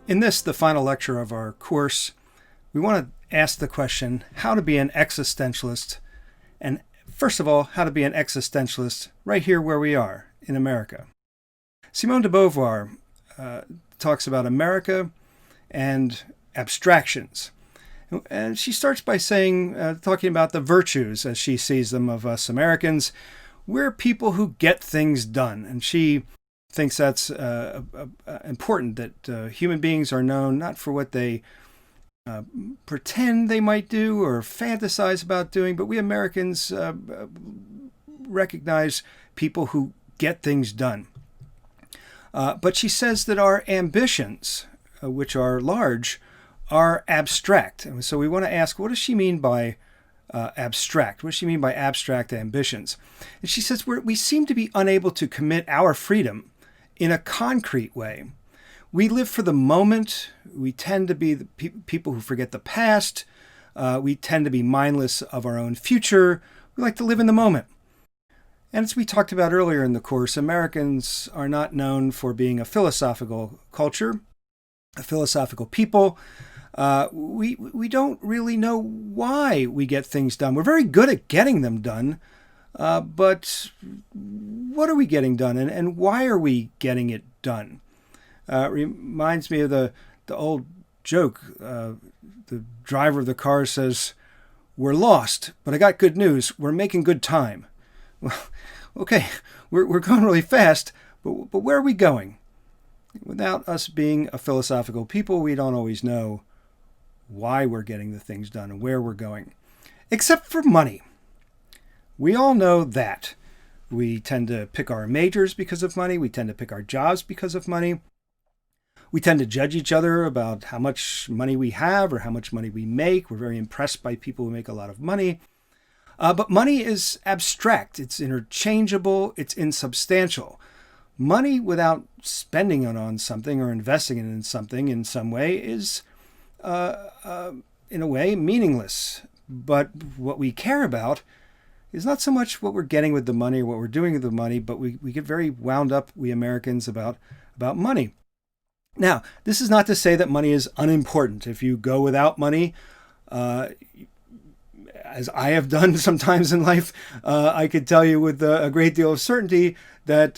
In this, the final lecture of our course, we want to ask the question, how to be an existentialist, and first of all, how to be an existentialist right here where we are, in America. Simone de Beauvoir talks about America and abstractions. And she starts by saying, talking about the virtues, as she sees them, of us Americans. We're people who get things done. And she thinks that's important, that human beings are known not for what they pretend they might do or fantasize about doing, but we Americans recognize people who get things done. But she says that our ambitions, which are large, are abstract. And so we want to ask, what does she mean by abstract? What does she mean by abstract ambitions? And she says we seem to be unable to commit our freedom in a concrete way. We live for the moment. We tend to be the people who forget the past. We tend to be mindless of our own future. We like to live in the moment. And as we talked about earlier in the course, Americans are not known for being a philosophical culture, a philosophical people. We don't really know why we get things done. We're very good at getting them done, but what are we getting done, and why are we getting it done? Reminds me of the old joke. The driver of the car says, "We're lost, but I got good news. We're making good time." Well, okay, we're going really fast, but where are we going? Without us being a philosophical people, we don't always know why we're getting the things done and where we're going. Except for money. We all know that. We tend to pick our majors because of money. We tend to pick our jobs because of money. We tend to judge each other about how much money we have or how much money we make. We're very impressed by people who make a lot of money. But money is abstract. It's interchangeable. It's insubstantial. Money without spending it on something or investing it in something in some way is, in a way, meaningless. But what we care about is not so much what we're getting with the money or what we're doing with the money, but we get very wound up, we Americans, about money. Now, this is not to say that money is unimportant. If you go without money, as I have done sometimes in life, I could tell you with a great deal of certainty that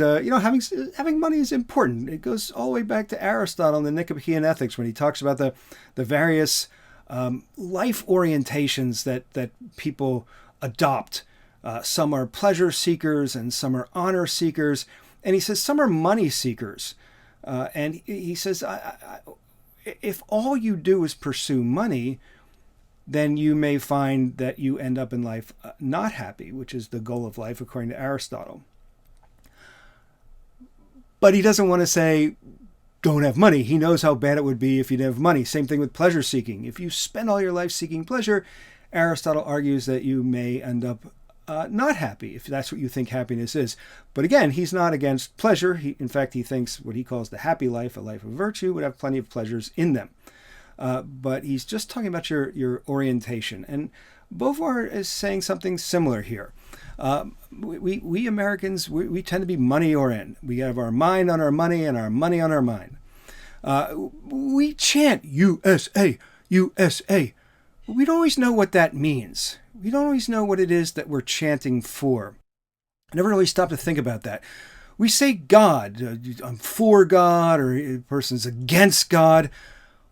having money is important. It goes all the way back to Aristotle in the Nicomachean Ethics when he talks about the various life orientations that people adopt. Some are pleasure seekers and some are honor seekers, and he says some are money seekers. And he says, if all you do is pursue money, then you may find that you end up in life not happy, which is the goal of life according to Aristotle. But he doesn't want to say, don't have money. He knows how bad it would be if you didn't have money. Same thing with pleasure seeking. If you spend all your life seeking pleasure, Aristotle argues that you may end up not happy, if that's what you think happiness is. But again, he's not against pleasure. In fact, he thinks what he calls the happy life, a life of virtue, would have plenty of pleasures in them. But he's just talking about your orientation. And Beauvoir is saying something similar here. We Americans, we tend to be money-oriented. We have our mind on our money and our money on our mind. We chant USA, USA. But we don't always know what that means. We don't always know what it is that we're chanting for. I never really stopped to think about that. We say God, I'm for God, or a person's against God.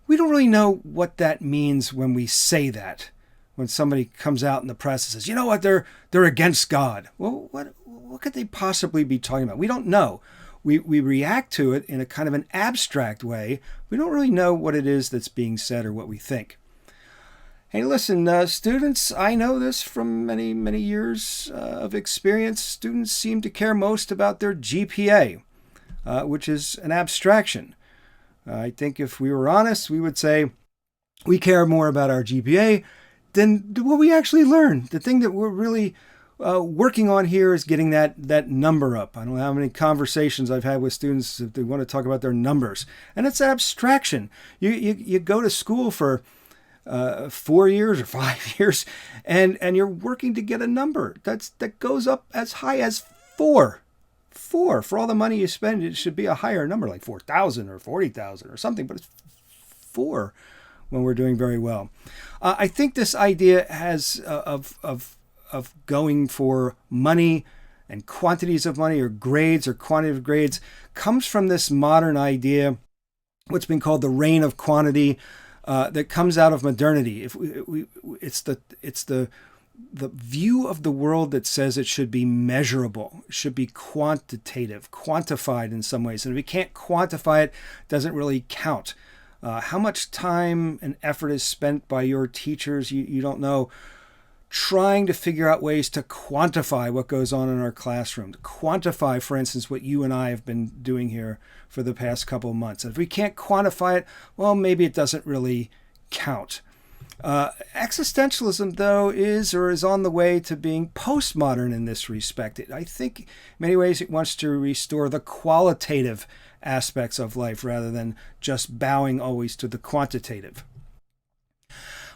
We don't really know what that means when we say that. When somebody comes out in the press and says, you know what, they're against God. Well, what could they possibly be talking about? We don't know. We react to it in a kind of an abstract way. We don't really know what it is that's being said or what we think. Hey, listen, students, I know this from many, many years of experience. Students seem to care most about their GPA, which is an abstraction. I think if we were honest, we would say we care more about our GPA than what we actually learn. The thing that we're really working on here is getting that number up. I don't know how many conversations I've had with students if they want to talk about their numbers. And it's abstraction. You go to school for 4 years or 5 years, and you're working to get a number that goes up as high as 4. For all the money you spend, it should be a higher number, like 4,000 or 40,000 or something, but it's 4 when we're doing very well. I think this idea has of going for money and quantities of money, or grades or quantity of grades, comes from this modern idea, what's been called the reign of quantity, that comes out of modernity. It's the view of the world that says it should be measurable, it should be quantitative, quantified in some ways. And if we can't quantify it, it doesn't really count. How much time and effort is spent by your teachers, you don't know, trying to figure out ways to quantify what goes on in our classroom, to quantify, for instance, what you and I have been doing here for the past couple of months. And if we can't quantify it, well, maybe it doesn't really count. Existentialism, though, is on the way to being postmodern in this respect. I think in many ways it wants to restore the qualitative aspects of life rather than just bowing always to the quantitative.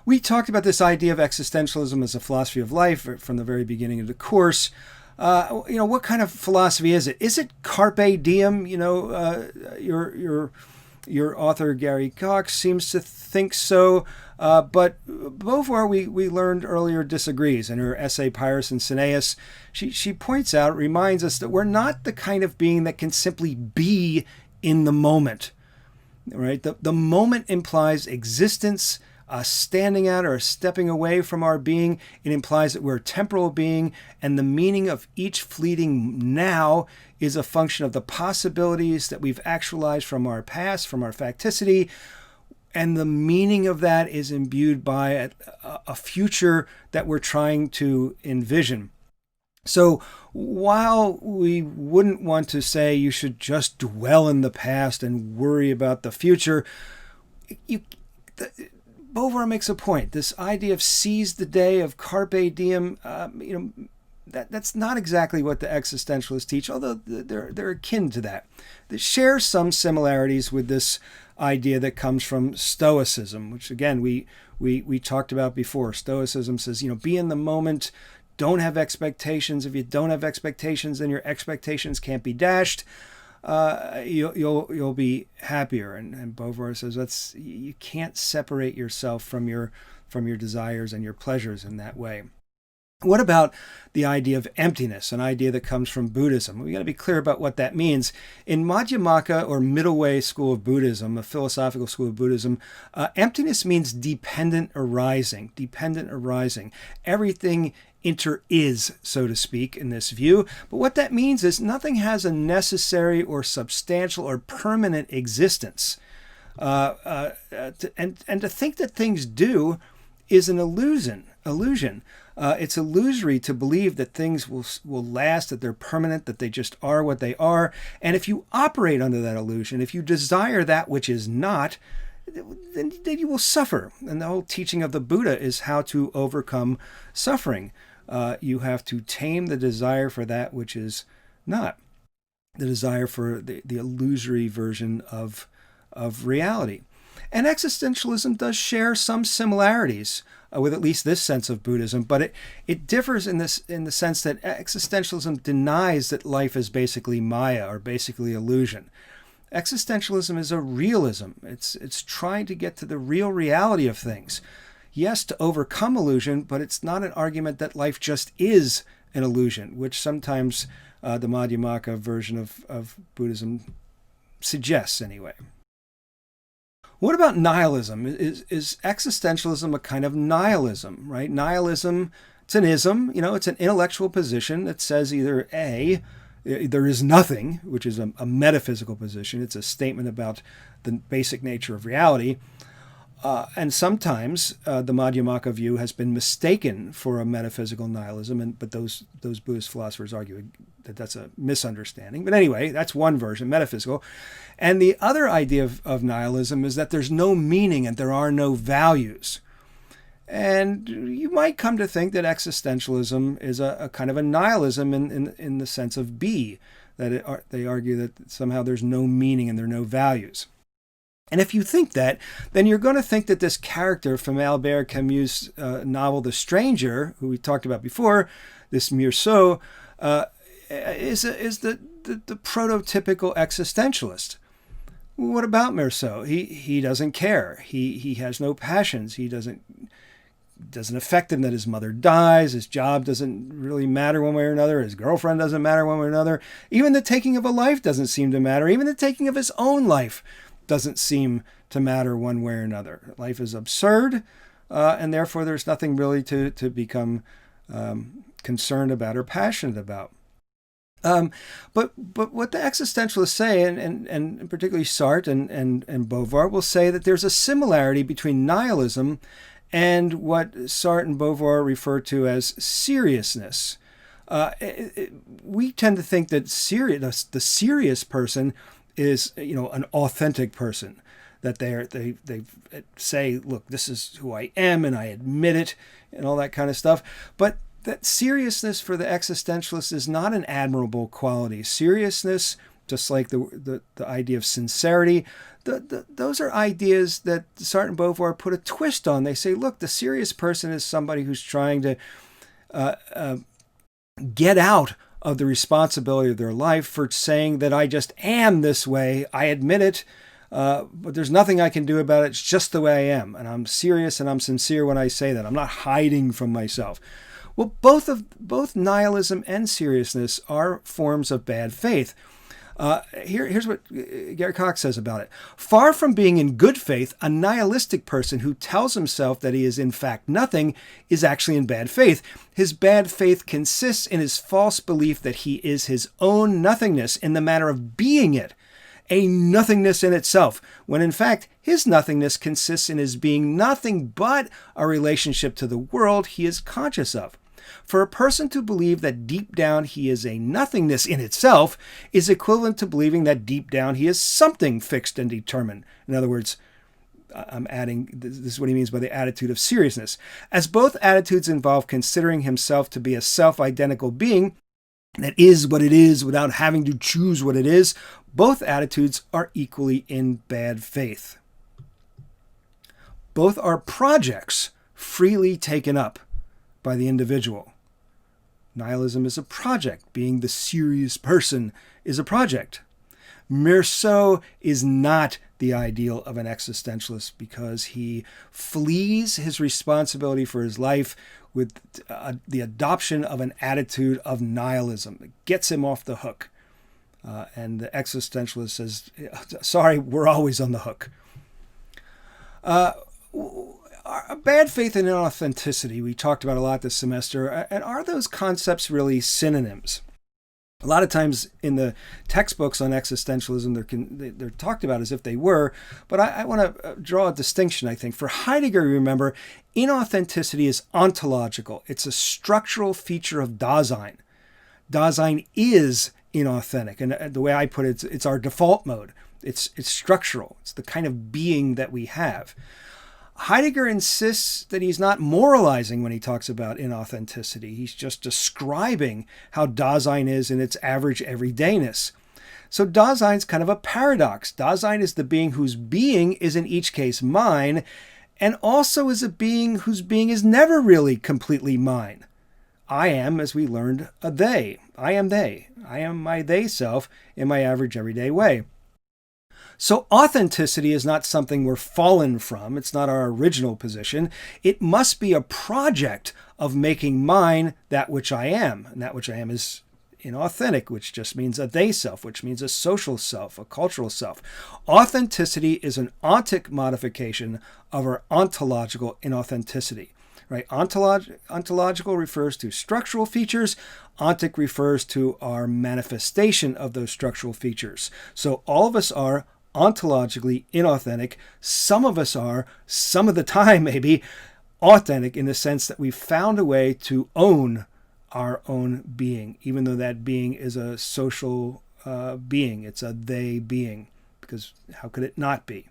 We talked about this idea of existentialism as a philosophy of life from the very beginning of the course. What kind of philosophy is it? Is it carpe diem? Your author Gary Cox seems to think so, but Beauvoir, we learned earlier, disagrees. In her essay Pyrrhus and Cineas, she points out, reminds us that we're not the kind of being that can simply be in the moment. Right? The moment implies existence, standing out or stepping away from our being. It implies that we're a temporal being, and the meaning of each fleeting now is a function of the possibilities that we've actualized from our past, from our facticity, and the meaning of that is imbued by a future that we're trying to envision. So while we wouldn't want to say you should just dwell in the past and worry about the future, Beauvoir makes a point. This idea of seize the day, of carpe diem, that's not exactly what the existentialists teach, although they're akin to that. They share some similarities with this idea that comes from Stoicism, which again we talked about before. Stoicism says, be in the moment, don't have expectations. If you don't have expectations, then your expectations can't be dashed. You'll be happier. And Beauvoir says you can't separate yourself from your desires and your pleasures in that way. What about the idea of emptiness, an idea that comes from Buddhism? We got to be clear about what that means. In Madhyamaka, or middle way school of Buddhism, a philosophical school of Buddhism, emptiness means dependent arising. Everything is, so to speak, in this view. But what that means is nothing has a necessary or substantial or permanent existence. And to think that things do is an illusion. It's illusory to believe that things will last, that they're permanent, that they just are what they are. And if you operate under that illusion, if you desire that which is not, then you will suffer. And the whole teaching of the Buddha is how to overcome suffering. You have to tame the desire for that which is not, the desire for the illusory version of reality. And existentialism does share some similarities with at least this sense of Buddhism, but it differs in the sense that existentialism denies that life is basically Maya, or basically illusion. Existentialism is a realism. It's trying to get to the real reality of things. Yes, to overcome illusion, but it's not an argument that life just is an illusion, which sometimes the Madhyamaka version of Buddhism suggests anyway. What about nihilism? Is existentialism a kind of nihilism, right? Nihilism, it's an ism, it's an intellectual position that says either A, there is nothing, which is a metaphysical position. It's a statement about the basic nature of reality. And sometimes the Madhyamaka view has been mistaken for a metaphysical nihilism, but those Buddhist philosophers argue that that's a misunderstanding. But anyway, that's one version, metaphysical. And the other idea of nihilism is that there's no meaning and there are no values. And you might come to think that existentialism is a kind of a nihilism in the sense of be, that they argue that somehow there's no meaning and there are no values. And if you think that, then you're going to think that this character from Albert Camus' novel The Stranger, who we talked about before, this Meursault, is the prototypical existentialist. What about Meursault? He doesn't care. He has no passions. He doesn't affect him that his mother dies. His job doesn't really matter one way or another. His girlfriend doesn't matter one way or another. Even the taking of a life doesn't seem to matter. Even the taking of his own life doesn't seem to matter one way or another. Life is absurd, and therefore there's nothing really to become concerned about or passionate about. But what the existentialists say, and particularly Sartre and Beauvoir, will say that there's a similarity between nihilism and what Sartre and Beauvoir refer to as seriousness. We tend to think that the serious person is, an authentic person. That they say, look, this is who I am, and I admit it, and all that kind of stuff. But that seriousness for the existentialist is not an admirable quality. Seriousness, just like the idea of sincerity, those are ideas that Sartre and Beauvoir put a twist on. They say, look, the serious person is somebody who's trying to get out of the responsibility of their life for saying that I just am this way. I admit it, but there's nothing I can do about it. It's just the way I am. And I'm serious and I'm sincere when I say that. I'm not hiding from myself. Well, both nihilism and seriousness are forms of bad faith. Here's what Gary Cox says about it. Far from being in good faith, a nihilistic person who tells himself that he is in fact nothing is actually in bad faith. His bad faith consists in his false belief that he is his own nothingness in the matter of being it, a nothingness in itself, when in fact his nothingness consists in his being nothing but a relationship to the world he is conscious of. For a person to believe that deep down he is a nothingness in itself is equivalent to believing that deep down he is something fixed and determined. In other words, I'm adding, this is what he means by the attitude of seriousness. As both attitudes involve considering himself to be a self-identical being that is what it is without having to choose what it is, both attitudes are equally in bad faith. Both are projects freely taken up by the individual. Nihilism is a project. Being the serious person is a project. Meursault is not the ideal of an existentialist because he flees his responsibility for his life with the adoption of an attitude of nihilism that gets him off the hook. And the existentialist says, sorry, we're always on the hook. Bad faith and inauthenticity, we talked about a lot this semester, and are those concepts really synonyms? A lot of times in the textbooks on existentialism, they're talked about as if they were, but I want to draw a distinction, I think. For Heidegger, remember, inauthenticity is ontological. It's a structural feature of Dasein. Dasein is inauthentic, and the way I put it, it's our default mode. It's structural. It's the kind of being that we have. Heidegger insists that he's not moralizing when he talks about inauthenticity. He's just describing how Dasein is in its average everydayness. So Dasein's kind of a paradox. Dasein is the being whose being is in each case mine, and also is a being whose being is never really completely mine. I am, as we learned, a they. I am they. I am my they self in my average everyday way. So authenticity is not something we're fallen from. It's not our original position. It must be a project of making mine that which I am. And that which I am is inauthentic, which just means a they self, which means a social self, a cultural self. Authenticity is an ontic modification of our ontological inauthenticity. Right? Ontological refers to structural features. Ontic refers to our manifestation of those structural features. So all of us are ontologically inauthentic. Some of us are, some of the time maybe, authentic in the sense that we've found a way to own our own being, even though that being is a social being. It's a they being, because how could it not be?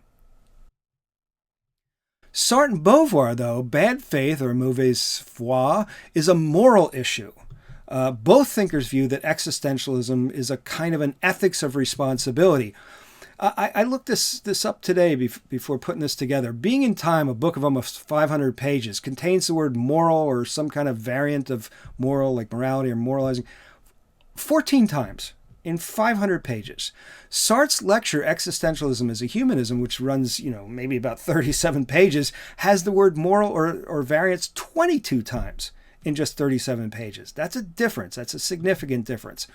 Sartre and Beauvoir, though, bad faith or mauvaise foi is a moral issue. Both thinkers view that existentialism is a kind of an ethics of responsibility. I looked this up today before putting this together. Being in Time, a book of almost 500 pages, contains the word moral or some kind of variant of moral, like morality or moralizing, 14 times. in 500 pages. Sartre's lecture, Existentialism as a Humanism, which runs, maybe about 37 pages, has the word moral or variance 22 times in just 37 pages. That's a difference. That's a significant difference.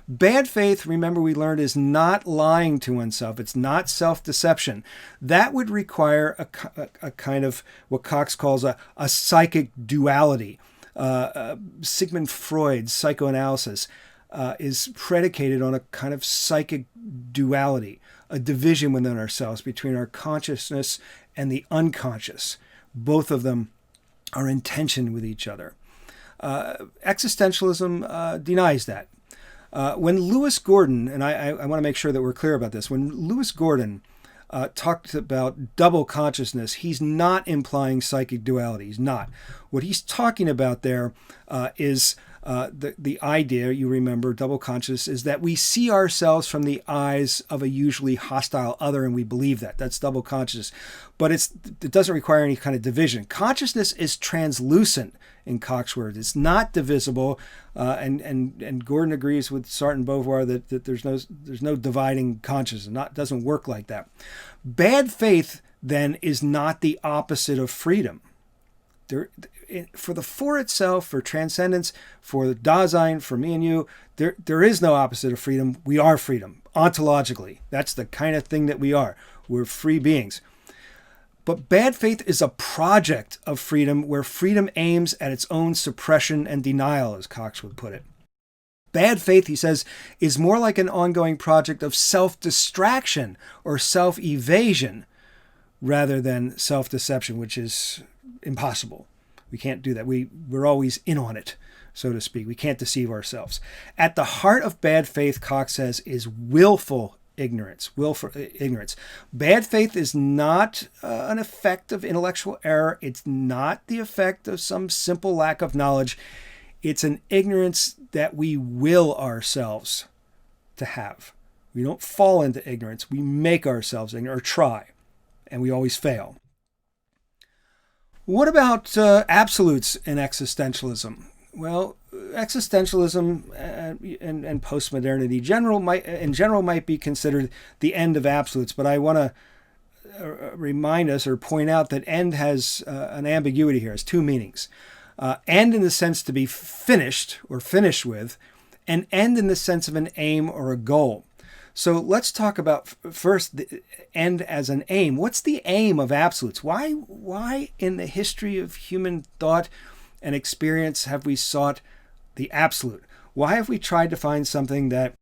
Bad faith, remember we learned, is not lying to oneself. It's not self-deception. That would require a kind of what Cox calls a psychic duality. Sigmund Freud's psychoanalysis is predicated on a kind of psychic duality, a division within ourselves between our consciousness and the unconscious. Both of them are in tension with each other. Existentialism denies that. When Lewis Gordon, and I want to make sure that we're clear about this, when Lewis Gordon talked about double consciousness, he's not implying psychic duality. He's not. What he's talking about there is the idea, you remember, double consciousness, is that we see ourselves from the eyes of a usually hostile other, and we believe that. That's double consciousness. But it doesn't require any kind of division. Consciousness is translucent, in Cox's words. It's not divisible, and Gordon agrees with Sartre and Beauvoir that there's no dividing consciousness. It doesn't work like that. Bad faith, then, is not the opposite of freedom. For the for itself, for transcendence, for the Dasein, for me and you, there is no opposite of freedom. We are freedom, ontologically. That's the kind of thing that we are. We're free beings. But bad faith is a project of freedom where freedom aims at its own suppression and denial, as Cox would put it. Bad faith, he says, is more like an ongoing project of self-distraction or self-evasion rather than self-deception, which is impossible. We can't do that. We're always in on it, so to speak. We can't deceive ourselves. At the heart of bad faith, Cox says, is willful ignorance. Bad faith is not an effect of intellectual error. It's not the effect of some simple lack of knowledge. It's an ignorance that we will ourselves to have. We don't fall into ignorance. We make ourselves ignorant, or try, and we always fail. What about absolutes in existentialism? Well, existentialism and postmodernity in general might be considered the end of absolutes, but I want to remind us or point out that end has an ambiguity here. It has two meanings. End in the sense to be finished or finished with, and end in the sense of an aim or a goal. So let's talk about first the end as an aim. What's the aim of absolutes? Why in the history of human thought and experience have we sought the absolute? Why have we tried to find something that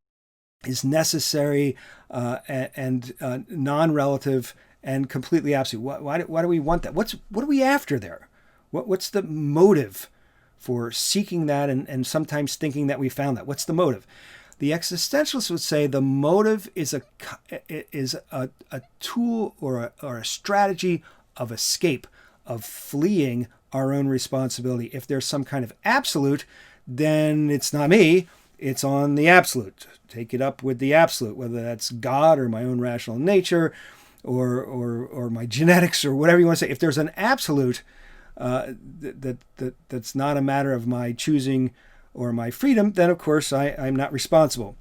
is necessary and non-relative and completely absolute? Why do we want that? What are we after there? What's the motive for seeking that and sometimes thinking that we found that? What's the motive? The existentialists would say the motive is a tool or a strategy of escape, of fleeing our own responsibility. If there's some kind of absolute, then it's not me, it's on the absolute. Take it up with the absolute, whether that's God or my own rational nature or my genetics or whatever you want to say. If there's an absolute that's not a matter of my choosing or my freedom, then of course I'm not responsible.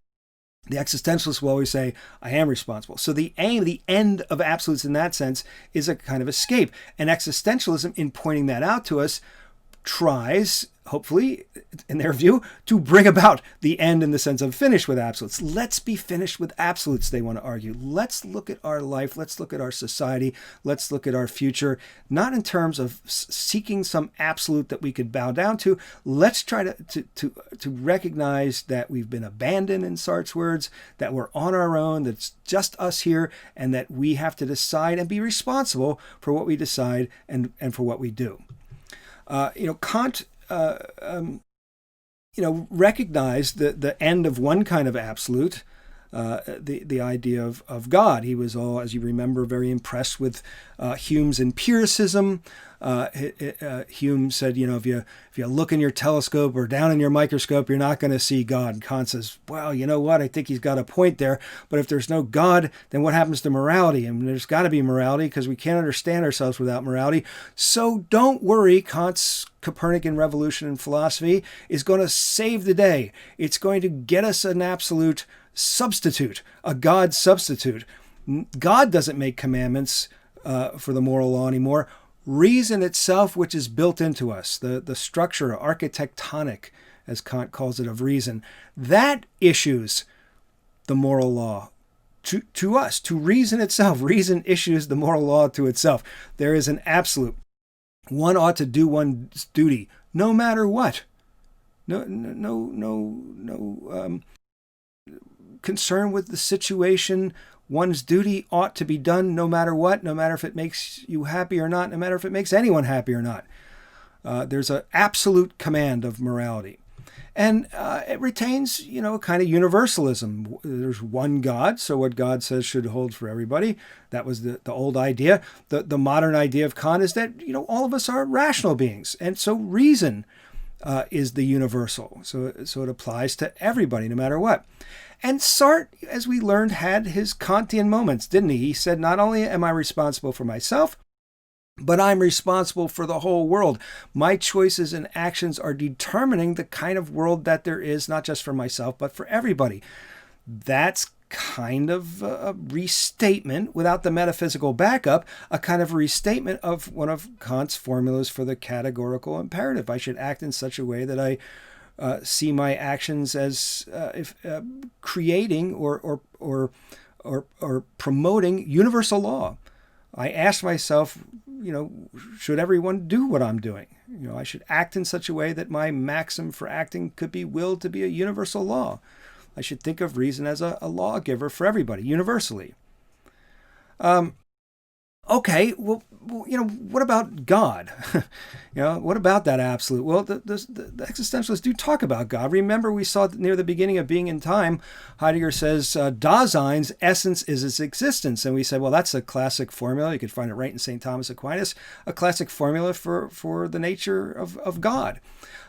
The existentialists will always say, I am responsible. So the aim, the end of absolutes in that sense is a kind of escape. And existentialism, in pointing that out to us, tries, hopefully, in their view, to bring about the end in the sense of finish with absolutes. Let's be finished with absolutes, they want to argue. Let's look at our life. Let's look at our society. Let's look at our future, not in terms of seeking some absolute that we could bow down to. Let's try to recognize that we've been abandoned, in Sartre's words, that we're on our own, that it's just us here, and that we have to decide and be responsible for what we decide and for what we do. Kant, recognized the end of one kind of absolute, the idea of God. He was all, as you remember, very impressed with Hume's empiricism. Hume said, if you look in your telescope or down in your microscope, you're not going to see God. And Kant says, well, you know what? I think he's got a point there. But if there's no God, then what happens to morality? And there's got to be morality because we can't understand ourselves without morality. So don't worry. Kant's Copernican revolution in philosophy is going to save the day. It's going to get us an absolute substitute, a God substitute. God doesn't make commandments for the moral law anymore. Reason itself, which is built into us, the structure, architectonic, as Kant calls it, of reason, that issues the moral law to us, to reason itself. Reason issues the moral law to itself. There is an absolute. One ought to do one's duty, no matter what. No concern with the situation. One's duty ought to be done no matter what, no matter if it makes you happy or not, no matter if it makes anyone happy or not. There's an absolute command of morality. And it retains, a kind of universalism. There's one God, so what God says should hold for everybody. That was the old idea. The modern idea of Kant is that, all of us are rational beings. And so reason is the universal. So it applies to everybody, no matter what. And Sartre, as we learned, had his Kantian moments, didn't he? He said, not only am I responsible for myself, but I'm responsible for the whole world. My choices and actions are determining the kind of world that there is, not just for myself, but for everybody. That's kind of a restatement, without the metaphysical backup, a kind of restatement of one of Kant's formulas for the categorical imperative. I should act in such a way that I see my actions as creating or promoting universal law. I ask myself, should everyone do what I'm doing? I should act in such a way that my maxim for acting could be willed to be a universal law. I should think of reason as a lawgiver for everybody, universally. Okay, well, what about God? What about that absolute? Well, the existentialists do talk about God. Remember, we saw near the beginning of Being in Time, Heidegger says, Dasein's essence is its existence. And we said, well, that's a classic formula. You could find it right in St. Thomas Aquinas, a classic formula for the nature of God.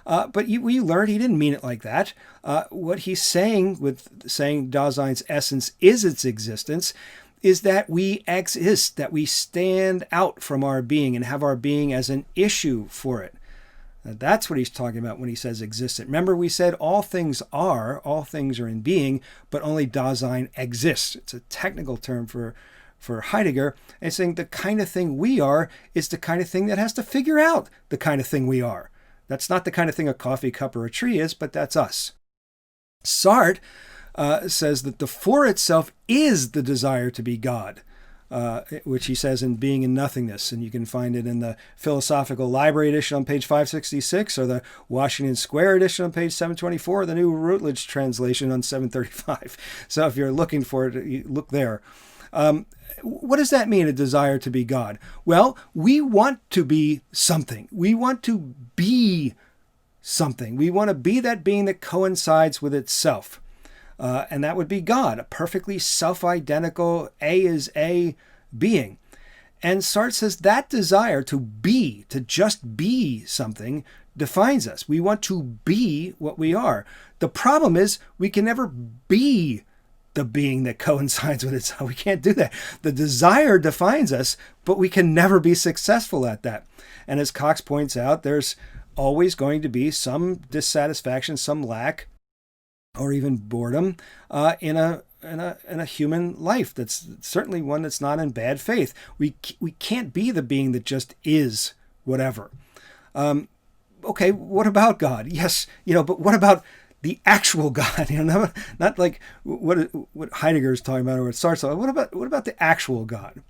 But we learned he didn't mean it like that. What he's saying with saying Dasein's essence is its existence is that we exist, that we stand out from our being and have our being as an issue for it. That's what he's talking about when he says existent. Remember, we said all things are in being, but only Dasein exists. It's a technical term for Heidegger. And saying the kind of thing we are is the kind of thing that has to figure out the kind of thing we are. That's not the kind of thing a coffee cup or a tree is, but that's us. Sartre says that the for itself is the desire to be God, which he says in Being in Nothingness. And you can find it in the Philosophical Library edition on page 566, or the Washington Square edition on page 724, or the New Routledge translation on 735. So if you're looking for it, you look there. What does that mean, a desire to be God? Well, we want to be something. We want to be something. We want to be that being that coincides with itself. And that would be God, a perfectly self-identical A is A being. And Sartre says that desire to just be something defines us. We want to be what we are. The problem is we can never be the being that coincides with itself. We can't do that. The desire defines us, but we can never be successful at that. And as Cox points out, there's always going to be some dissatisfaction, some lack, or even boredom in a human life. That's certainly one that's not in bad faith. We can't be the being that just is whatever. Okay, what about God? Yes, but what about the actual God? Not like what Heidegger is talking about or what Sartre's talking about. What about the actual God?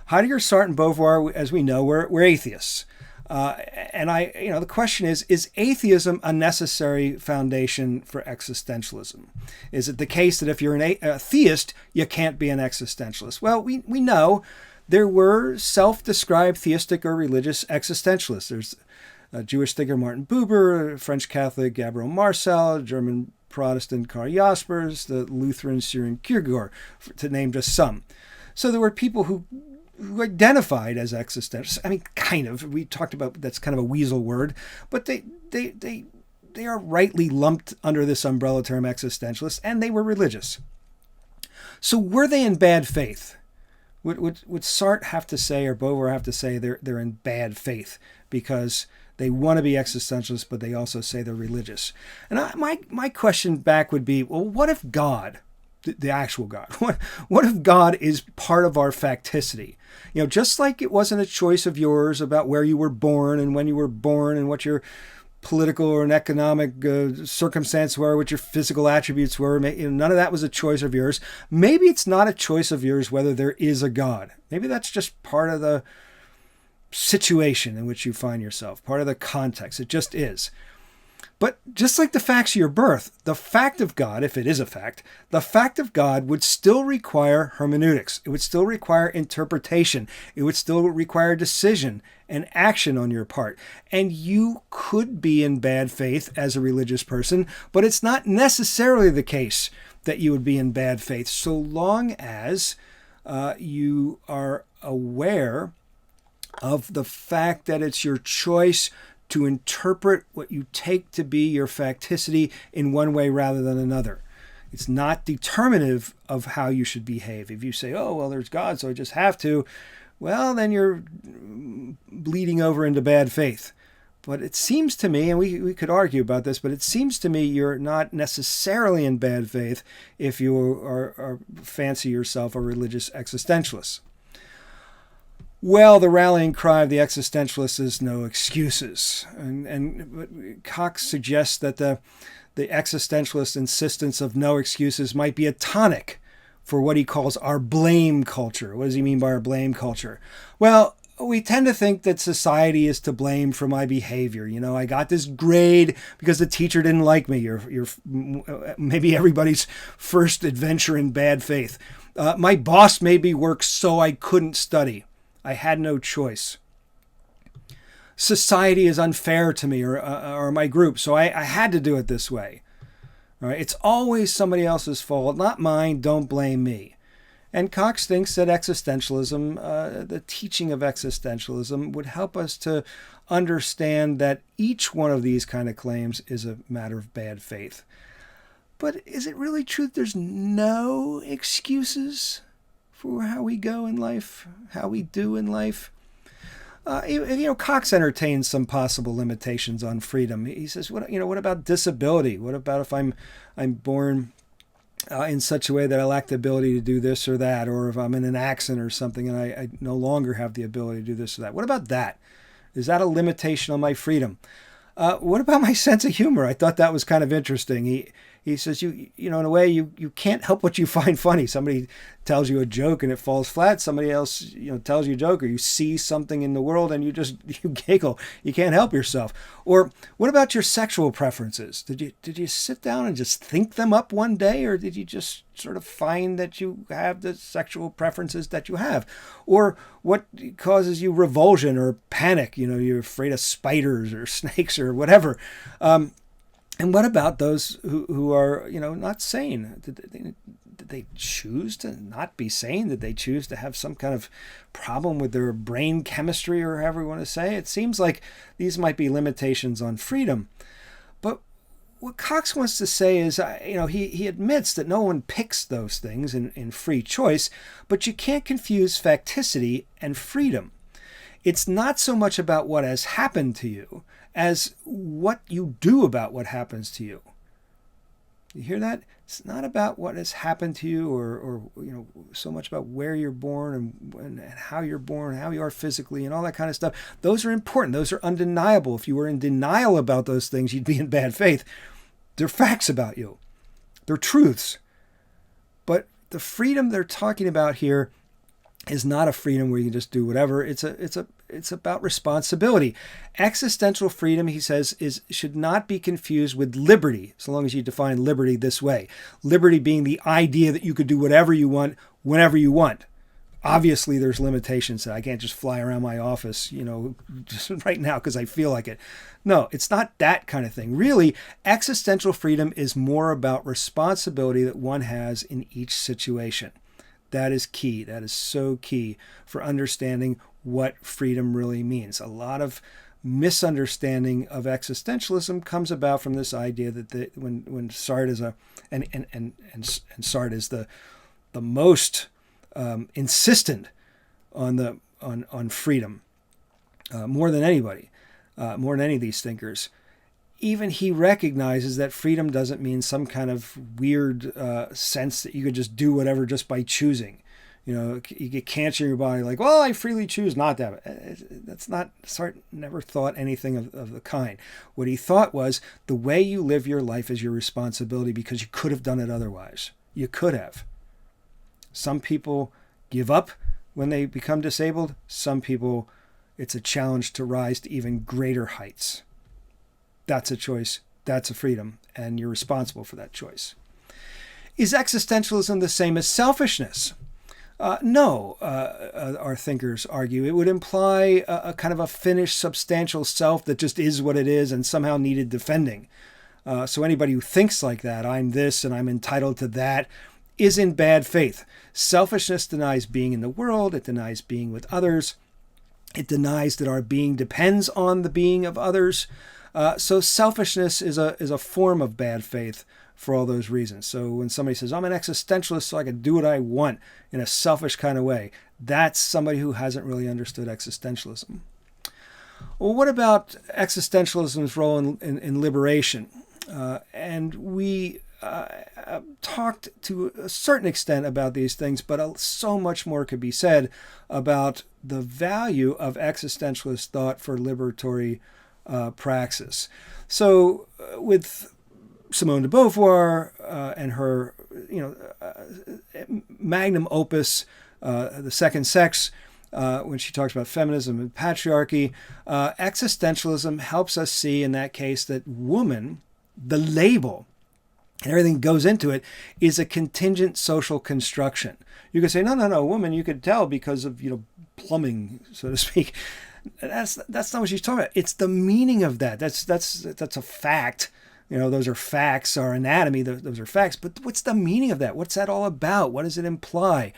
Heidegger, Sartre, and Beauvoir, as we know, were atheists. And the question is atheism a necessary foundation for existentialism? Is it the case that if you're a theist, you can't be an existentialist? Well, we know there were self-described theistic or religious existentialists. There's a Jewish thinker, Martin Buber, a French Catholic, Gabriel Marcel, German Protestant, Karl Jaspers, the Lutheran, Søren Kierkegaard, to name just some. So there were people who identified as existentialists. I mean, kind of. We talked about that's kind of a weasel word, but they are rightly lumped under this umbrella term existentialists, and they were religious. So were they in bad faith? Would Sartre have to say, or Beauvoir have to say, they're in bad faith because they want to be existentialists, but they also say they're religious? And my question back would be, well, what if God the actual God? What if God is part of our facticity? Just like it wasn't a choice of yours about where you were born and when you were born and what your political or an economic circumstance were, what your physical attributes were. None of that was a choice of yours. Maybe it's not a choice of yours whether there is a God. Maybe that's just part of the situation in which you find yourself, part of the context. It just is. But just like the facts of your birth, the fact of God, if it is a fact, the fact of God would still require hermeneutics. It would still require interpretation. It would still require decision and action on your part. And you could be in bad faith as a religious person, but it's not necessarily the case that you would be in bad faith so long as you are aware of the fact that it's your choice to interpret what you take to be your facticity in one way rather than another. It's not determinative of how you should behave. If you say, oh, well, there's God, so I just have to, well, then you're bleeding over into bad faith. But it seems to me, and we could argue about this, but it seems to me you're not necessarily in bad faith if you are fancy yourself a religious existentialist. Well, the rallying cry of the existentialists is no excuses. And Cox suggests that the existentialist insistence of no excuses might be a tonic for what he calls our blame culture. What does he mean by our blame culture? Well, we tend to think that society is to blame for my behavior. I got this grade because the teacher didn't like me. You're maybe everybody's first adventure in bad faith. My boss made me work so I couldn't study. I had no choice. Society is unfair to me or my group, so I had to do it this way. All right? It's always somebody else's fault, not mine. Don't blame me. And Cox thinks that existentialism, the teaching of existentialism, would help us to understand that each one of these kind of claims is a matter of bad faith. But is it really true that there's no excuses for how we go in life, how we do in life? Cox entertains some possible limitations on freedom. He says, what about disability? What about if I'm born in such a way that I lack the ability to do this or that, or if I'm in an accident or something and I no longer have the ability to do this or that? What about that? Is that a limitation on my freedom? What about my sense of humor? I thought that was kind of interesting. He says, in a way, you can't help what you find funny. Somebody tells you a joke and it falls flat. Somebody else, tells you a joke, or you see something in the world and you giggle. You can't help yourself. Or what about your sexual preferences? Did you sit down and just think them up one day, or did you just sort of find that you have the sexual preferences that you have? Or what causes you revulsion or panic? You're afraid of spiders or snakes or whatever. And what about those who are, not sane? Did they choose to not be sane? Did they choose to have some kind of problem with their brain chemistry, or however you want to say? It seems like these might be limitations on freedom. But what Cox wants to say is, he admits that no one picks those things in free choice, but you can't confuse facticity and freedom. It's not so much about what has happened to you as what you do about what happens to you. You hear that? It's not about what has happened to you or so much about where you're born and how you're born, how you are physically and all that kind of stuff. Those are important. Those are undeniable. If you were in denial about those things, you'd be in bad faith. They're facts about you. They're truths. But the freedom they're talking about here is not a freedom where you can just do whatever. It's about responsibility. Existential freedom, he says, should not be confused with liberty, so long as you define liberty this way. Liberty being the idea that you could do whatever you want, whenever you want. Obviously, there's limitations. I can't just fly around my office, just right now because I feel like it. No, it's not that kind of thing. Really, existential freedom is more about responsibility that one has in each situation. That is key. That is so key for understanding what freedom really means. A lot of misunderstanding of existentialism comes about from this idea that when Sartre is and Sartre is the most insistent on freedom more than anybody, more than any of these thinkers. even he recognizes that freedom doesn't mean some kind of weird sense that you could just do whatever just by choosing. You get cancer in your body, like, well, I freely choose not to have it. That's not, Sartre never thought anything of the kind. What he thought was the way you live your life is your responsibility, because you could have done it otherwise. You could have. Some people give up when they become disabled. Some people, it's a challenge to rise to even greater heights. That's a choice. That's a freedom. And you're responsible for that choice. Is existentialism the same as selfishness? No, our thinkers argue. It would imply a kind of a finished, substantial self that just is what it is and somehow needed defending. So anybody who thinks like that, I'm this and I'm entitled to that, is in bad faith. Selfishness denies being in the world. It denies being with others. It denies that our being depends on the being of others. So selfishness is a form of bad faith for all those reasons. So when somebody says, I'm an existentialist so I can do what I want in a selfish kind of way, that's somebody who hasn't really understood existentialism. Well, what about existentialism's role in liberation? And we talked to a certain extent about these things, but so much more could be said about the value of existentialist thought for liberatory praxis. So with Simone de Beauvoir and her, magnum opus, The Second Sex, when she talks about feminism and patriarchy, existentialism helps us see in that case that woman, the label, and everything that goes into it, is a contingent social construction. You could say, no, woman, you could tell because of, plumbing, so to speak. That's not what she's talking about. It's the meaning of that. That's a fact. Those are facts. Our anatomy, those are facts. But what's the meaning of that? What's that all about? What does it imply?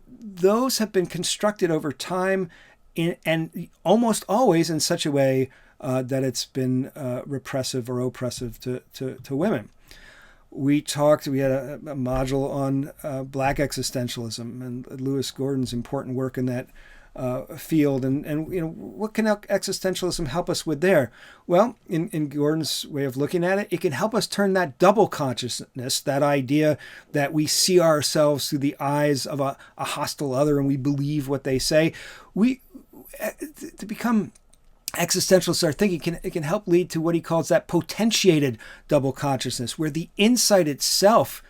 Those have been constructed over time, and almost always in such a way that it's been repressive or oppressive to women. We had a module on Black existentialism and Lewis Gordon's important work in that field, and what can existentialism help us with there? Well, in Gordon's way of looking at it, it can help us turn that double consciousness, that idea that we see ourselves through the eyes of a hostile other and we believe what they say, to become existentialists are thinking it can help lead to what he calls that potentiated double consciousness, where the insight itself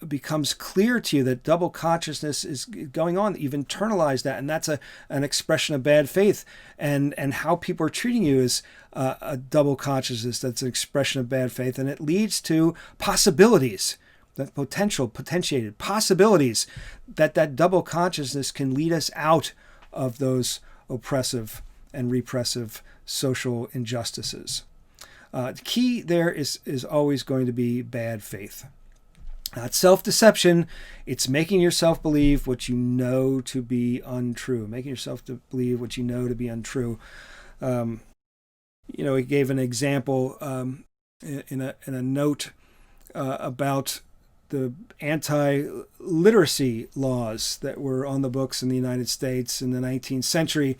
becomes clear to you that double consciousness is going on, that you've internalized that, and that's an expression of bad faith, and how people are treating you is a double consciousness that's an expression of bad faith, and it leads to possibilities, that potentiated possibilities, that double consciousness can lead us out of those oppressive and repressive social injustices. The key there is always going to be bad faith. Not self-deception. It's making yourself believe what you know to be untrue. Making yourself to believe what you know to be untrue. He gave an example in a note about the anti-literacy laws that were on the books in the United States in the 19th century.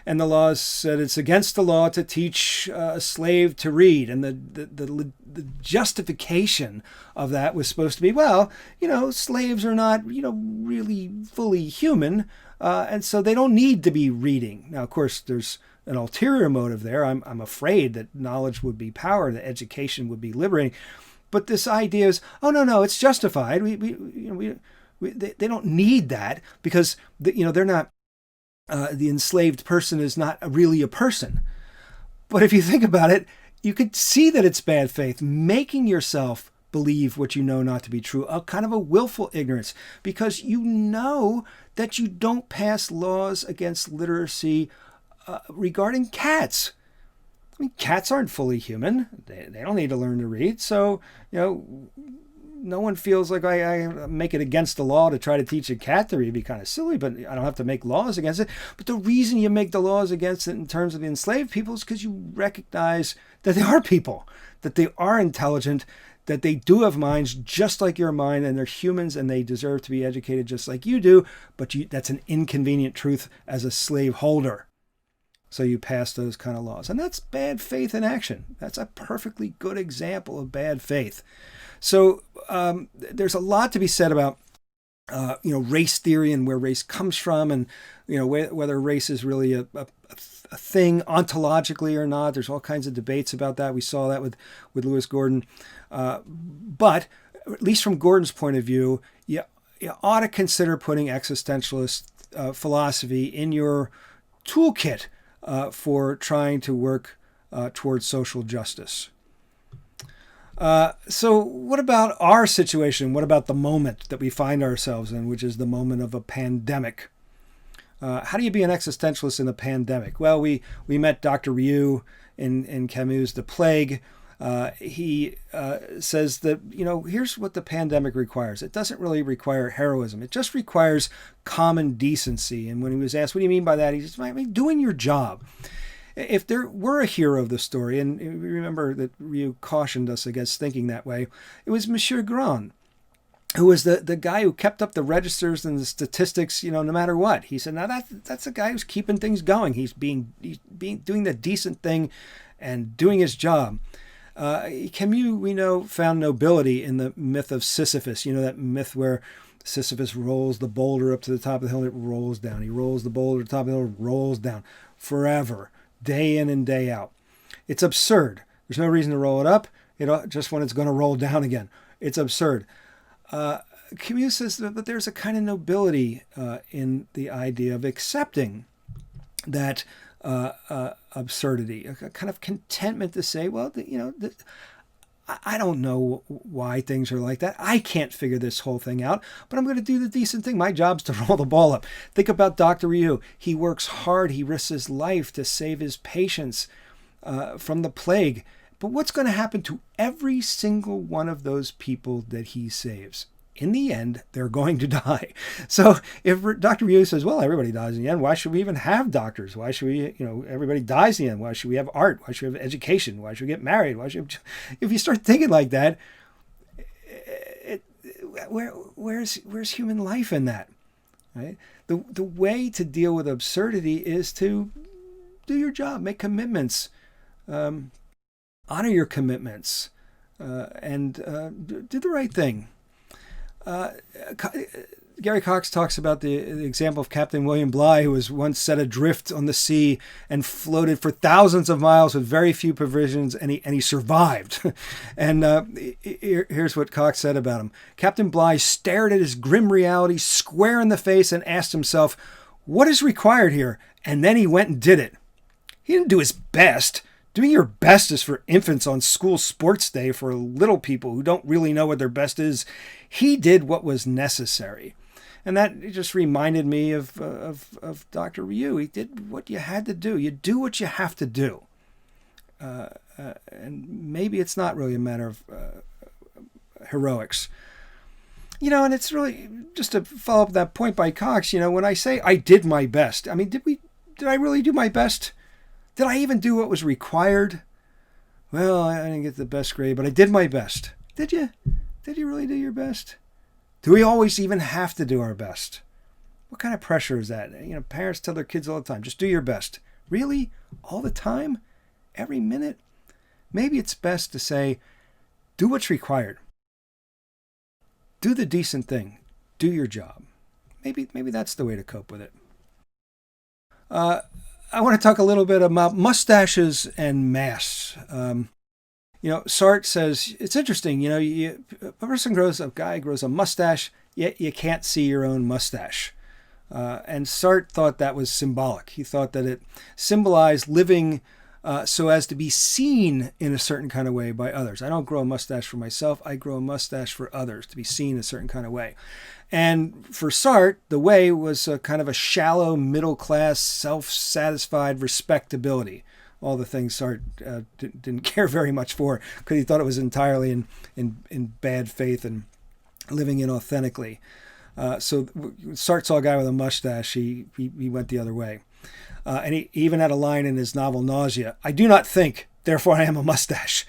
And the laws said it's against the law to teach a slave to read. And the justification of that was supposed to be, slaves are not, really fully human. And so they don't need to be reading. Now, of course, there's an ulterior motive there. I'm afraid that knowledge would be power, that education would be liberating. But this idea is, no, it's justified. They don't need that because they're not. The enslaved person is not really a person. But if you think about it, you could see that it's bad faith, making yourself believe what you know not to be true, a kind of a willful ignorance, because you know that you don't pass laws against literacy regarding cats. Cats aren't fully human. They don't need to learn to read. So, no one feels like I make it against the law to try to teach a cat to read. It'd be kind of silly, but I don't have to make laws against it. But the reason you make the laws against it in terms of the enslaved people is because you recognize that they are people, that they are intelligent, that they do have minds just like your mind, and they're humans and they deserve to be educated just like you do. But that's an inconvenient truth as a slave holder. So you pass those kind of laws. And that's bad faith in action. That's a perfectly good example of bad faith. So there's a lot to be said about race theory and where race comes from, and whether race is really a thing ontologically or not. There's all kinds of debates about that. We saw that with Lewis Gordon. But at least from Gordon's point of view, you ought to consider putting existentialist philosophy in your toolkit for trying to work towards social justice. So what about our situation? What about the moment that we find ourselves in, which is the moment of a pandemic? How do you be an existentialist in a pandemic? Well, we met Dr. Ryu in Camus' The Plague. He says that, here's what the pandemic requires. It doesn't really require heroism. It just requires common decency. And when he was asked, what do you mean by that? He says, I mean, doing your job. If there were a hero of the story, and remember that Ryu cautioned us against thinking that way, it was Monsieur Grand, who was the guy who kept up the registers and the statistics, no matter what. He said, now that's a guy who's keeping things going. He's doing the decent thing and doing his job. Camus, we know, found nobility in the myth of Sisyphus. That myth where Sisyphus rolls the boulder up to the top of the hill and it rolls down. He rolls the boulder to the top of the hill, rolls down forever, day in and day out. It's absurd. There's no reason to roll it up. Just when it's going to roll down again. It's absurd. Camus says that there's a kind of nobility in the idea of accepting that absurdity, a kind of contentment to say, well, I don't know why things are like that. I can't figure this whole thing out, but I'm going to do the decent thing. My job's to roll the ball up. Think about Dr. Ryu. He works hard. He risks his life to save his patients from the plague. But what's going to happen to every single one of those people that he saves? In the end, they're going to die. So if Dr. Ryu says, well, everybody dies in the end, why should we even have doctors? Why should we, everybody dies in the end? Why should we have art? Why should we have education? Why should we get married? If you start thinking like that, where's human life in that? Right? The way to deal with absurdity is to do your job, make commitments, honor your commitments, and do the right thing. Gary Cox talks about the example of Captain William Bligh, who was once set adrift on the sea and floated for thousands of miles with very few provisions, and he survived. And here's what Cox said about him. Captain Bligh stared at his grim reality square in the face and asked himself, what is required here? And then he went and did it. He didn't do his best. Doing your best is for infants on school sports day, for little people who don't really know what their best is. He did what was necessary. And that just reminded me of Dr. Ryu. He did what you had to do. You do what you have to do. And maybe it's not really a matter of heroics. And it's really, just to follow up that point by Cox, when I say I did my best, I mean, did I really do my best? Did I even do what was required? Well, I didn't get the best grade, but I did my best. Did you? Did you really do your best? Do we always even have to do our best? What kind of pressure is that? Parents tell their kids all the time, just do your best. Really? All the time? Every minute? Maybe it's best to say, do what's required. Do the decent thing. Do your job. Maybe that's the way to cope with it. I want to talk a little bit about mustaches and masks. Sartre says, it's interesting, a guy grows a mustache, yet you can't see your own mustache. And Sartre thought that was symbolic. He thought that it symbolized living so as to be seen in a certain kind of way by others. I don't grow a mustache for myself. I grow a mustache for others, to be seen a certain kind of way. And for Sartre, the way was a kind of a shallow, middle-class, self-satisfied respectability. All the things Sartre didn't care very much for, because he thought it was entirely in bad faith and living inauthentically. So Sartre saw a guy with a mustache, he went the other way. And he even had a line in his novel Nausea, I do not think, therefore I am a mustache.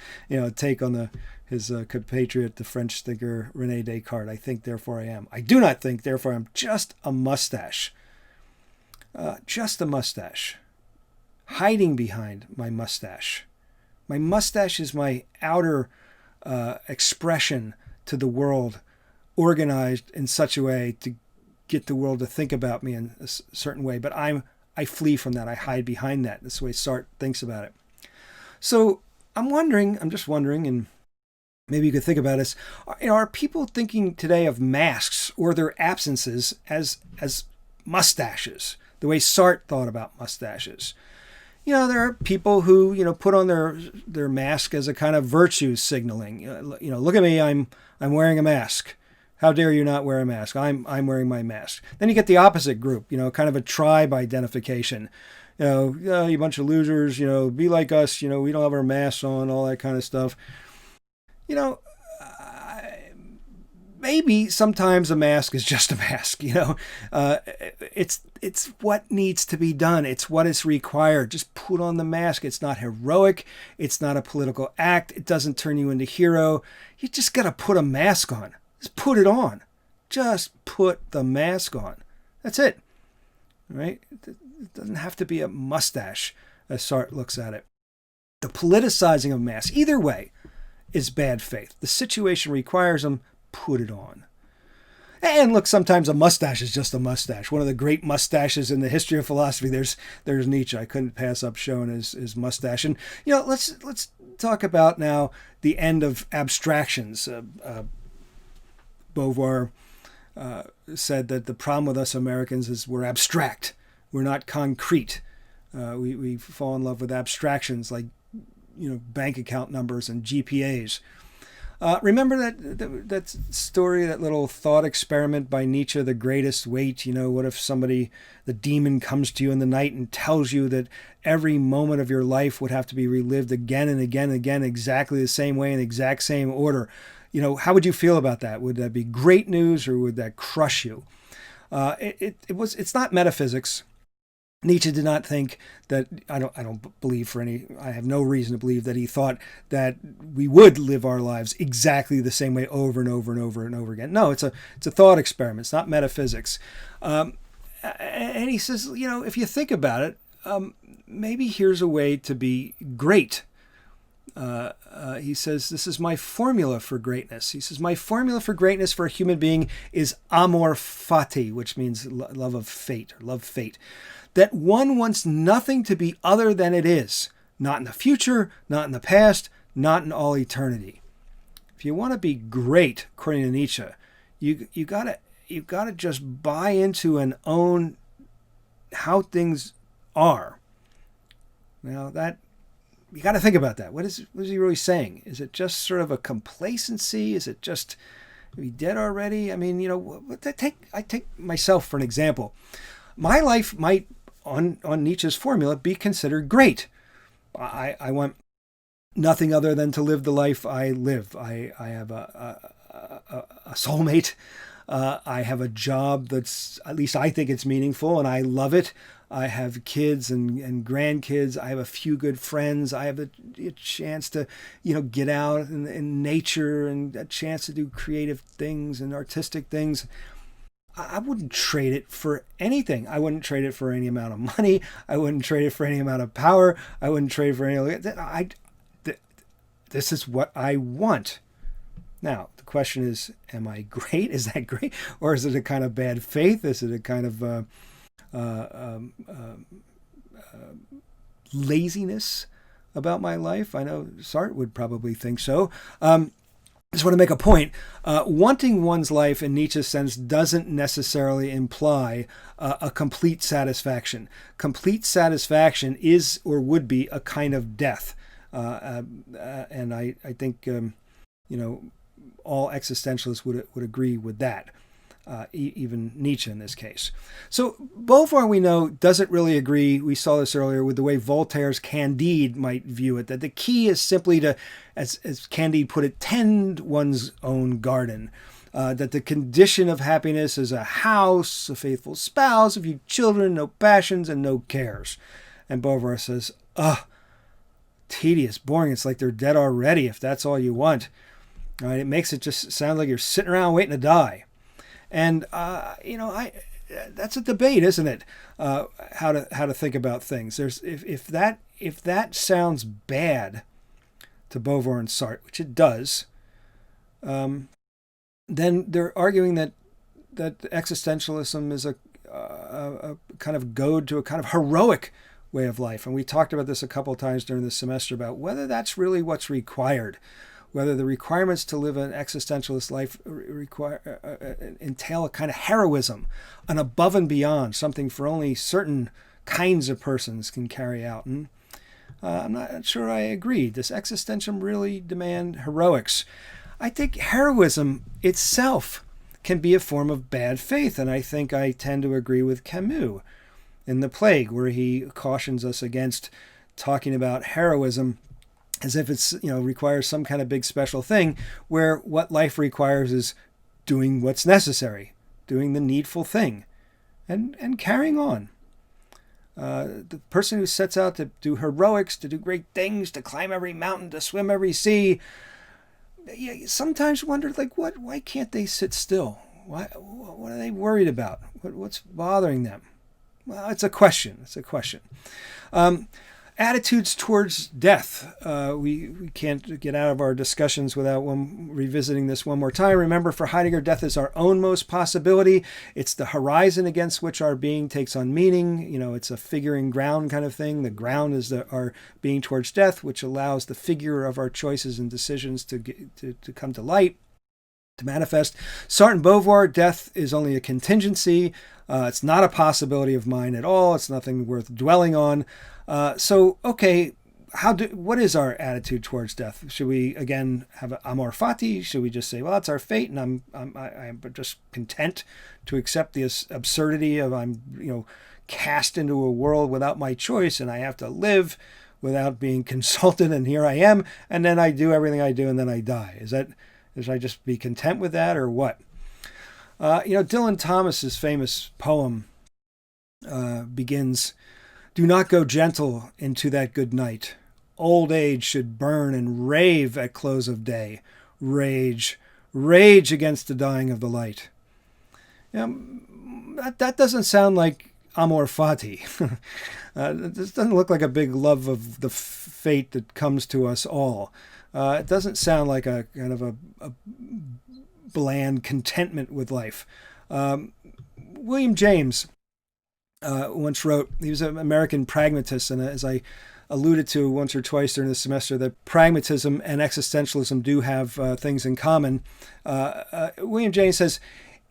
Take on his compatriot, the French thinker René Descartes. I think, therefore I am. I do not think, therefore I am. Just a mustache. Just a mustache. hiding behind my mustache. My mustache is my outer expression to the world, organized in such a way to get the world to think about me in a certain way. But I flee from that. I hide behind that. That's the way Sartre thinks about it. So I'm just wondering, and maybe you could think about this. Are people thinking today of masks or their absences as mustaches, the way Sartre thought about mustaches? There are people who, put on their mask as a kind of virtue signaling. Look at me, I'm wearing a mask. How dare you not wear a mask? I'm wearing my mask. Then you get the opposite group, kind of a tribe identification. You bunch of losers, be like us, we don't have our masks on, all that kind of stuff. Maybe sometimes a mask is just a mask, it's what needs to be done. It's what is required. Just put on the mask. It's not heroic. It's not a political act. It doesn't turn you into a hero. You just got to put a mask on. Just put it on. Just put the mask on. That's it. Right? It doesn't have to be a mustache, as Sartre looks at it. The politicizing of masks, either way, is bad faith. The situation requires them. Put it on. And look, sometimes a mustache is just a mustache. One of the great mustaches in the history of philosophy. There's Nietzsche. I couldn't pass up showing his mustache. And let's talk about now the end of abstractions. Beauvoir said that the problem with us Americans is we're abstract. We're not concrete. We fall in love with abstractions like bank account numbers and GPAs. Remember that story, that little thought experiment by Nietzsche, The Greatest Weight? What if the demon comes to you in the night and tells you that every moment of your life would have to be relived again and again and again, exactly the same way, in the exact same order? How would you feel about that? Would that be great news, or would that crush you? It's not metaphysics. Nietzsche did not think that, I have no reason to believe that he thought that we would live our lives exactly the same way over and over and over and over again. No, it's a thought experiment. It's not metaphysics. And he says, if you think about it, maybe here's a way to be great. He says, this is my formula for greatness. He says, my formula for greatness for a human being is amor fati, which means love of fate, or love fate. That one wants nothing to be other than it is. Not in the future, not in the past, not in all eternity. If you want to be great, according to Nietzsche, you gotta just buy into and own how things are. Now that you got to think about that. What is he really saying? Is it just sort of a complacency? Is it just, are we dead already? I mean, I take myself for an example. My life might, on Nietzsche's formula, be considered great. I want nothing other than to live the life I live. I have a soulmate. I have a job that's, at least I think it's meaningful, and I love it. I have kids and grandkids. I have a few good friends. I have a chance to, get out in nature, and a chance to do creative things and artistic things. I wouldn't trade it for anything. I wouldn't trade it for any amount of money. I wouldn't trade it for any amount of power. I wouldn't trade it for any. This is what I want. Now, the question is, am I great? Is that great? Or is it a kind of bad faith? Is it a kind of laziness about my life? I know Sartre would probably think so. I just want to make a point. Wanting one's life in Nietzsche's sense doesn't necessarily imply a complete satisfaction. Complete satisfaction is or would be a kind of death. And I think, all existentialists would agree with that. Even Nietzsche in this case. So Beauvoir, we know, doesn't really agree, we saw this earlier, with the way Voltaire's Candide might view it, that the key is simply to, as Candide put it, tend one's own garden. That the condition of happiness is a house, a faithful spouse, a few children, no passions, and no cares. And Beauvoir says, tedious, boring, it's like they're dead already if that's all you want. All right, it makes it just sound like you're sitting around waiting to die. And, that's a debate, isn't it? How to think about things. If that sounds bad to Beauvoir and Sartre, which it does, then they're arguing that existentialism is a kind of goad to a kind of heroic way of life. And we talked about this a couple of times during the semester about whether that's really what's required, whether the requirements to live an existentialist life entail a kind of heroism, an above and beyond, something for only certain kinds of persons can carry out. And I'm not sure I agree. Does existentialism really demand heroics? I think heroism itself can be a form of bad faith, and I think I tend to agree with Camus in The Plague, where he cautions us against talking about heroism as if it's, requires some kind of big special thing, where what life requires is doing what's necessary, doing the needful thing, and carrying on. The person who sets out to do heroics, to do great things, to climb every mountain, to swim every sea, sometimes wonder, why can't they sit still? What are they worried about? What's bothering them? Well, it's a question. Attitudes towards death. We can't get out of our discussions without revisiting this one more time. Remember, for Heidegger, death is our own most possibility. It's the horizon against which our being takes on meaning. It's a figuring ground kind of thing. The ground is our being towards death, which allows the figure of our choices and decisions to come to light, to manifest. Sartre and Beauvoir, death is only a contingency. It's not a possibility of mine at all. It's nothing worth dwelling on. What is our attitude towards death? Should we again have amor fati? Should we just say, well, it's our fate, and I'm just content to accept the absurdity of I'm cast into a world without my choice, and I have to live without being consulted, and here I am, and then I do everything I do, and then I die. Should I just be content with that, or what? Dylan Thomas's famous poem begins, "Do not go gentle into that good night. Old age should burn and rave at close of day. Rage, rage against the dying of the light." That doesn't sound like amor fati. This doesn't look like a big love of the fate that comes to us all. It doesn't sound like a kind of a bland contentment with life. William James once wrote, he was an American pragmatist, and as I alluded to once or twice during the semester, that pragmatism and existentialism do have things in common. William James says,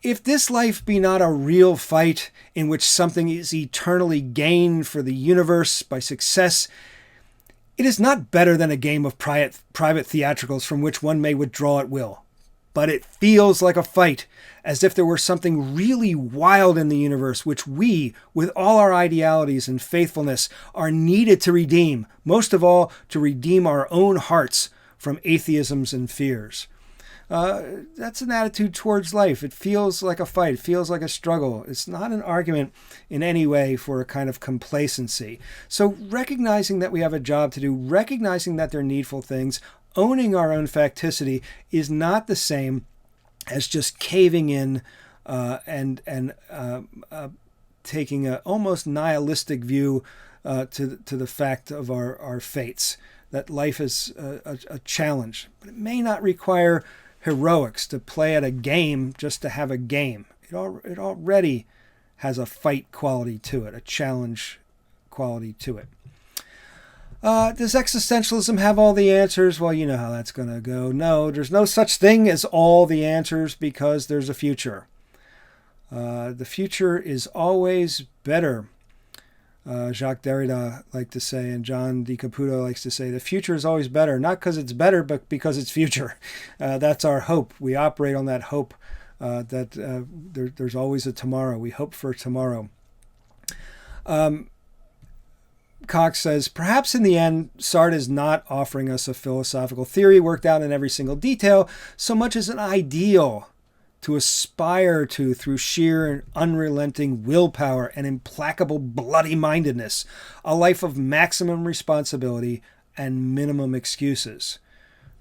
"If this life be not a real fight in which something is eternally gained for the universe by success, it is not better than a game of private theatricals from which one may withdraw at will. But it feels like a fight, as if there were something really wild in the universe which we, with all our idealities and faithfulness, are needed to redeem, most of all to redeem our own hearts from atheisms and fears." That's an attitude towards life. It feels like a fight. It feels like a struggle. It's not an argument in any way for a kind of complacency. So recognizing that we have a job to do, recognizing that they're needful things, owning our own facticity is not the same as just caving in and taking an almost nihilistic view to the fact of our fates, that life is a challenge. But it may not require heroics to play at a game just to have a game. It already has a fight quality to it, a challenge quality to it. Does existentialism have all the answers? Well, you know how that's going to go. No, there's no such thing as all the answers, because there's a future. The future is always better. Jacques Derrida liked to say, and John D. Caputo likes to say, the future is always better, not because it's better, but because it's future. That's our hope. We operate on that hope that there's always a tomorrow. We hope for tomorrow. Cox says, perhaps in the end, Sartre is not offering us a philosophical theory worked out in every single detail, so much as an ideal to aspire to through sheer and unrelenting willpower and implacable bloody-mindedness, a life of maximum responsibility and minimum excuses.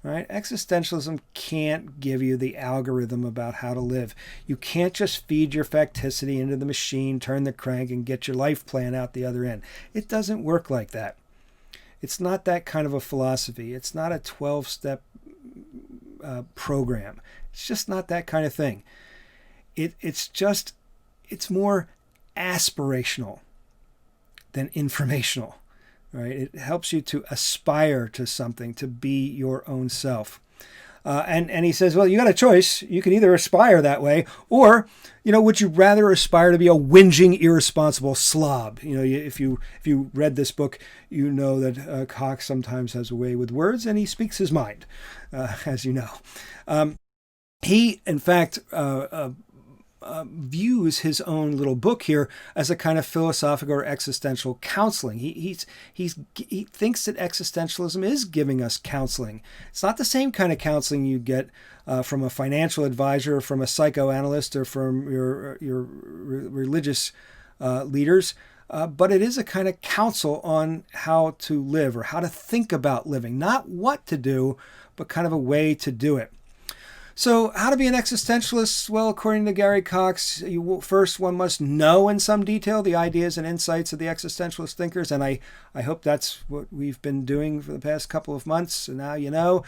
Right? Existentialism can't give you the algorithm about how to live. You can't just feed your facticity into the machine, turn the crank, and get your life plan out the other end. It doesn't work like that. It's not that kind of a philosophy. It's not a 12-step program. It's just not that kind of thing. It's more aspirational than informational. Right? It helps you to aspire to something, to be your own self. And he says, well, you got a choice. You can either aspire that way, or, would you rather aspire to be a whinging, irresponsible slob? If you read this book, you know that Cox sometimes has a way with words, and he speaks his mind, as you know. He, in fact, views his own little book here as a kind of philosophical or existential counseling. He thinks that existentialism is giving us counseling. It's not the same kind of counseling you get from a financial advisor, from a psychoanalyst, or from your religious leaders, but it is a kind of counsel on how to live or how to think about living. Not what to do, but kind of a way to do it. So how to be an existentialist? Well, according to Gary Cox, first one must know in some detail the ideas and insights of the existentialist thinkers, and I hope that's what we've been doing for the past couple of months, and now you know.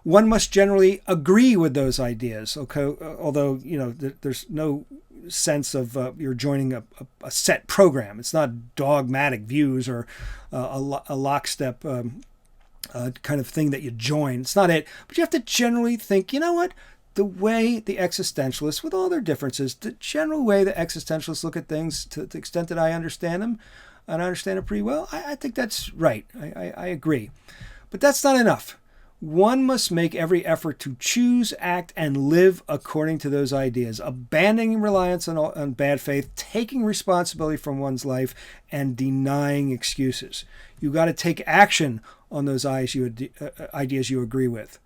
One must generally agree with those ideas, okay, although there's no sense of you're joining a set program. It's not dogmatic views or a lockstep kind of thing that you join. It's not it. But you have to generally think, you know what? The way the existentialists, with all their differences, the general way the existentialists look at things, to the extent that I understand them, and I understand it pretty well, I think that's right. I agree. But that's not enough. One must make every effort to choose, act, and live according to those ideas, abandoning reliance on bad faith, taking responsibility from one's life, and denying excuses. You've got to take action on those ideas you agree with.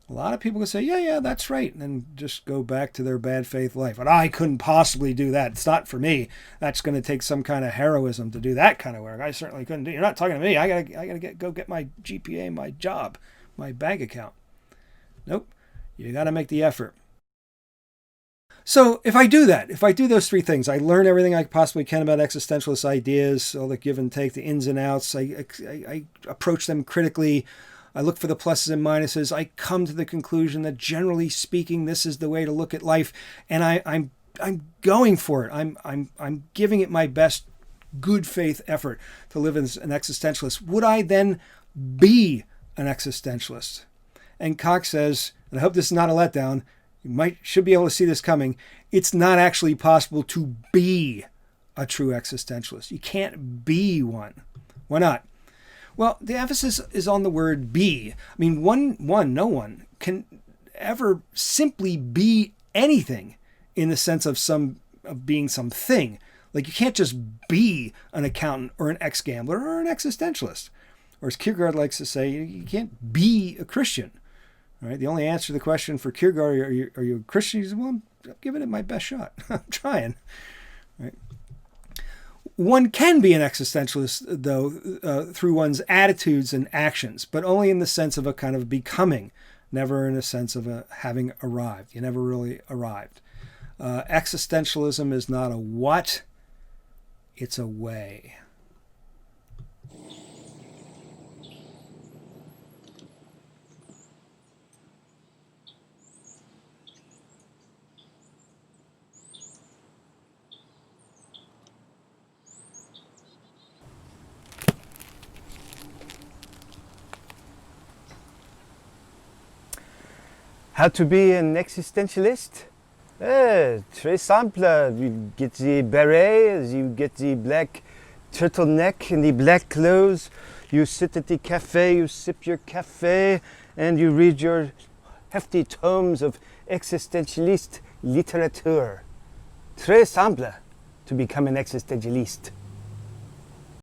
A lot of people can say, yeah, that's right, and then just go back to their bad faith life. But I couldn't possibly do that. It's not for me. That's going to take some kind of heroism to do that kind of work. I certainly couldn't do it. You're not talking to me. I gotta go get my GPA, my job, my bank account. Nope. You got to make the effort. So if I do that, if I do those three things, I learn everything I possibly can about existentialist ideas, all the give and take, the ins and outs. I approach them critically. I look for the pluses and minuses. I come to the conclusion that generally speaking, this is the way to look at life, and I'm going for it. I'm giving it my best good faith effort to live as an existentialist. Would I then be an existentialist? And Cox says, and I hope this is not a letdown, you should be able to see this coming, it's not actually possible to be a true existentialist. You can't be one. Why not? Well, the emphasis is on the word be. I mean, no one can ever simply be anything in the sense of being something. Like, you can't just be an accountant or an ex-gambler or an existentialist. Or as Kierkegaard likes to say, you can't be a Christian. All right? The only answer to the question for Kierkegaard, are you a Christian? He says, well, I'm giving it my best shot. I'm trying. Right? One can be an existentialist, though, through one's attitudes and actions, but only in the sense of a kind of becoming, never in a sense of having arrived. You never really arrived. Existentialism is not a what, it's a way. How to be an existentialist? Très simple. You get the beret, you get the black turtleneck and the black clothes. You sit at the cafe, you sip your cafe, and you read your hefty tomes of existentialist literature. Très simple to become an existentialist.